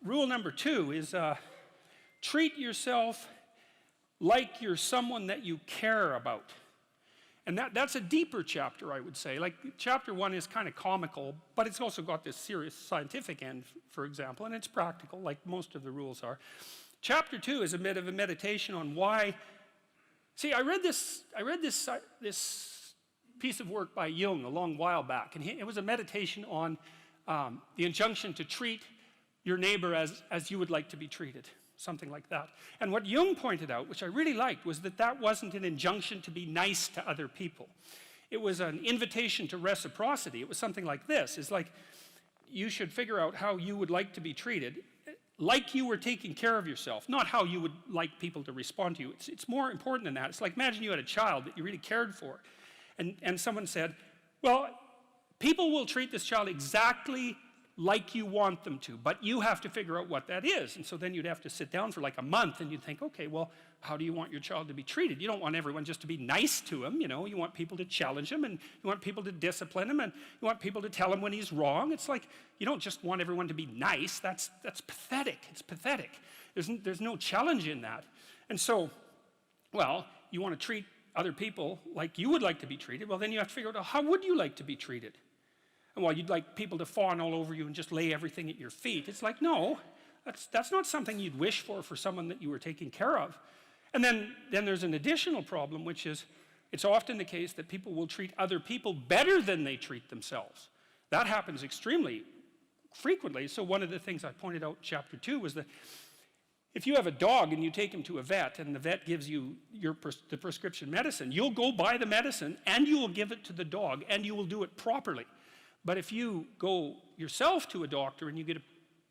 rule number 2 is treat yourself like you're someone that you care about. And that's a deeper chapter, I would say. Like, chapter 1 is kind of comical, but it's also got this serious scientific end, for example, and it's practical, like most of the rules are. Chapter 2 is a bit of a meditation on why. See, I read this piece of work by Jung a long while back, and it was a meditation on the injunction to treat your neighbor as you would like to be treated. Something like that. And what Jung pointed out, which I really liked, was that wasn't an injunction to be nice to other people. It was an invitation to reciprocity. It was something like this. It's like, you should figure out how you would like to be treated, like you were taking care of yourself, not how you would like people to respond to you. It's more important than that. It's like, imagine you had a child that you really cared for, and someone said, well, people will treat this child exactly like you want them to, but you have to figure out what that is. And so then you'd have to sit down for like a month and you'd think, okay, well, how do you want your child to be treated? You don't want everyone just to be nice to him, you know. You want people to challenge him, and you want people to discipline him, and you want people to tell him when he's wrong. It's like, you don't just want everyone to be nice. That's pathetic. It's pathetic. There's no challenge in that. And so, well, you want to treat other people like you would like to be treated. Well, then you have to figure out, how would you like to be treated? And while you'd like people to fawn all over you and just lay everything at your feet, it's like, no, that's not something you'd wish for someone that you were taking care of. And then there's an additional problem, which is, it's often the case that people will treat other people better than they treat themselves. That happens extremely frequently. So one of the things I pointed out in chapter 2 was that if you have a dog and you take him to a vet, and the vet gives you the prescription medicine, you'll go buy the medicine and you will give it to the dog, and you will do it properly. But if you go yourself to a doctor and you get a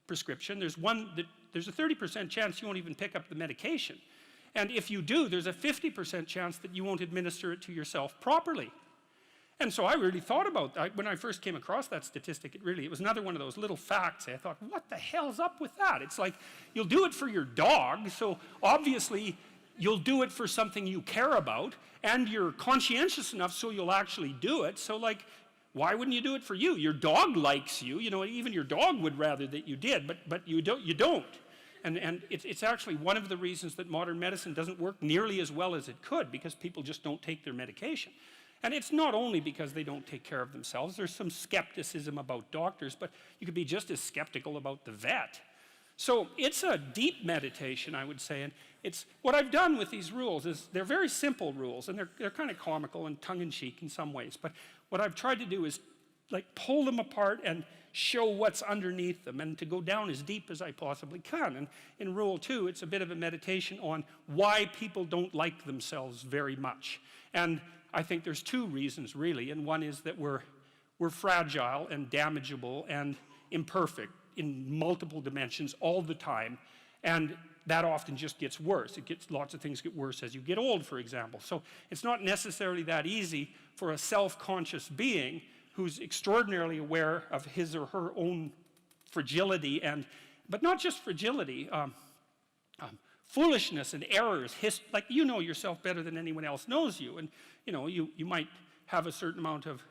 prescription, there's a 30% chance you won't even pick up the medication. And if you do, there's a 50% chance that you won't administer it to yourself properly. And so I really thought about that. When I first came across that statistic, it was another one of those little facts. I thought, what the hell's up with that? It's like, you'll do it for your dog, so obviously you'll do it for something you care about, and you're conscientious enough so you'll actually do it. So, like, why wouldn't you do it for you? Your dog likes you. You know, even your dog would rather that you did, but you don't. And it's actually one of the reasons that modern medicine doesn't work nearly as well as it could, because people just don't take their medication. And it's not only because they don't take care of themselves. There's some skepticism about doctors, but you could be just as skeptical about the vet. So it's a deep meditation, I would say, and it's what I've done with these rules is they're very simple rules, and they're kind of comical and tongue-in-cheek in some ways, but what I've tried to do is like pull them apart and show what's underneath them, and to go down as deep as I possibly can. And in rule 2, it's a bit of a meditation on why people don't like themselves very much. And I think there's 2 reasons really, and one is that we're fragile and damageable and imperfect in multiple dimensions all the time, and that often just gets worse. Lots of things get worse as you get old, for example. So it's not necessarily that easy for a self-conscious being who's extraordinarily aware of his or her own fragility, but not just fragility, foolishness and errors. Like, you know yourself better than anyone else knows you, and you know, you might have a certain amount of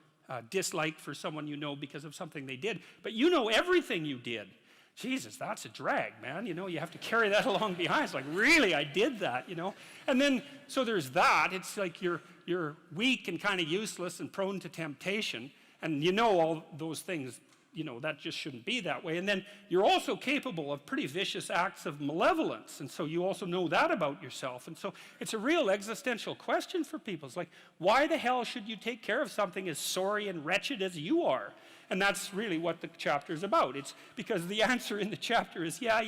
dislike for someone you know because of something they did, but you know everything you did. Jesus, that's a drag, man. You know, you have to carry that along behind. It's like, really, I did that, you know? And then, so there's that. It's like you're weak and kind of useless and prone to temptation, and you know all those things, you know, that just shouldn't be that way. And then you're also capable of pretty vicious acts of malevolence, and so you also know that about yourself. And so it's a real existential question for people. It's like, why the hell should you take care of something as sorry and wretched as you are? And that's really what the chapter is about. It's because the answer in the chapter is, yeah,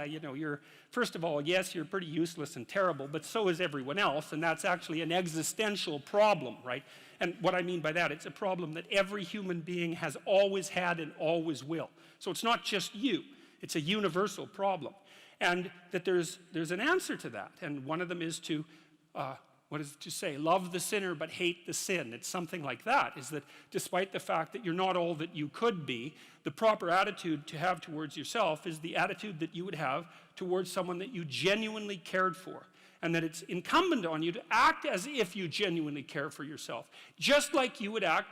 you know, first of all, yes, you're pretty useless and terrible, but so is everyone else, and that's actually an existential problem, right? And what I mean by that, it's a problem that every human being has always had and always will. So it's not just you, it's a universal problem. And that there's an answer to that, and one of them is to, what does it to say? Love the sinner but hate the sin. It's something like that, is that despite the fact that you're not all that you could be, the proper attitude to have towards yourself is the attitude that you would have towards someone that you genuinely cared for. And that it's incumbent on you to act as if you genuinely care for yourself. Just like you would act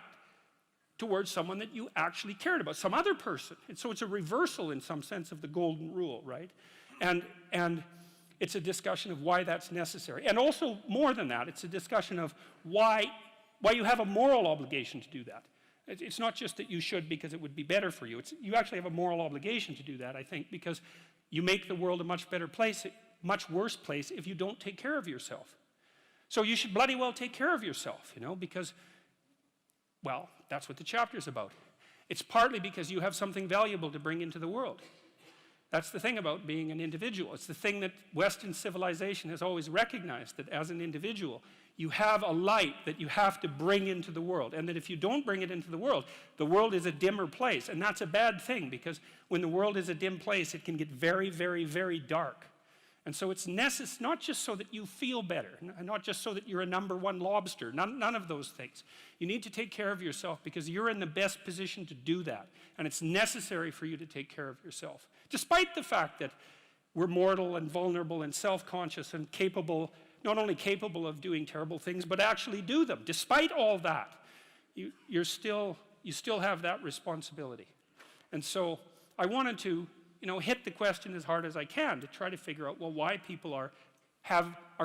towards someone that you actually cared about, some other person. And so it's a reversal in some sense of the golden rule, right? And it's a discussion of why that's necessary. And also, more than that, it's a discussion of why you have a moral obligation to do that. It's not just that you should because it would be better for you. You actually have a moral obligation to do that, I think, because you make the world a much better place, much worse place if you don't take care of yourself. So you should bloody well take care of yourself, you know, because, well, that's what the chapter's about. It's partly because you have something valuable to bring into the world. That's the thing about being an individual. It's the thing that Western civilization has always recognized, that as an individual, you have a light that you have to bring into the world, and that if you don't bring it into the world is a dimmer place, and that's a bad thing, because when the world is a dim place, it can get very, very, very dark. And so it's necessary, not just so that you feel better, not just so that you're a #1 lobster, none of those things. You need to take care of yourself because you're in the best position to do that, and it's necessary for you to take care of yourself. Despite the fact that we're mortal and vulnerable and self-conscious and capable, not only capable of doing terrible things, but actually do them. Despite all that, you still have that responsibility. And so I wanted to, you know, hit the question as hard as I can to try to figure out, well, why people are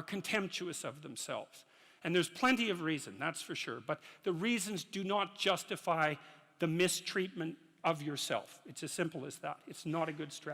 contemptuous of themselves. And there's plenty of reason, that's for sure, but the reasons do not justify the mistreatment of yourself. It's as simple as that. It's not a good strategy.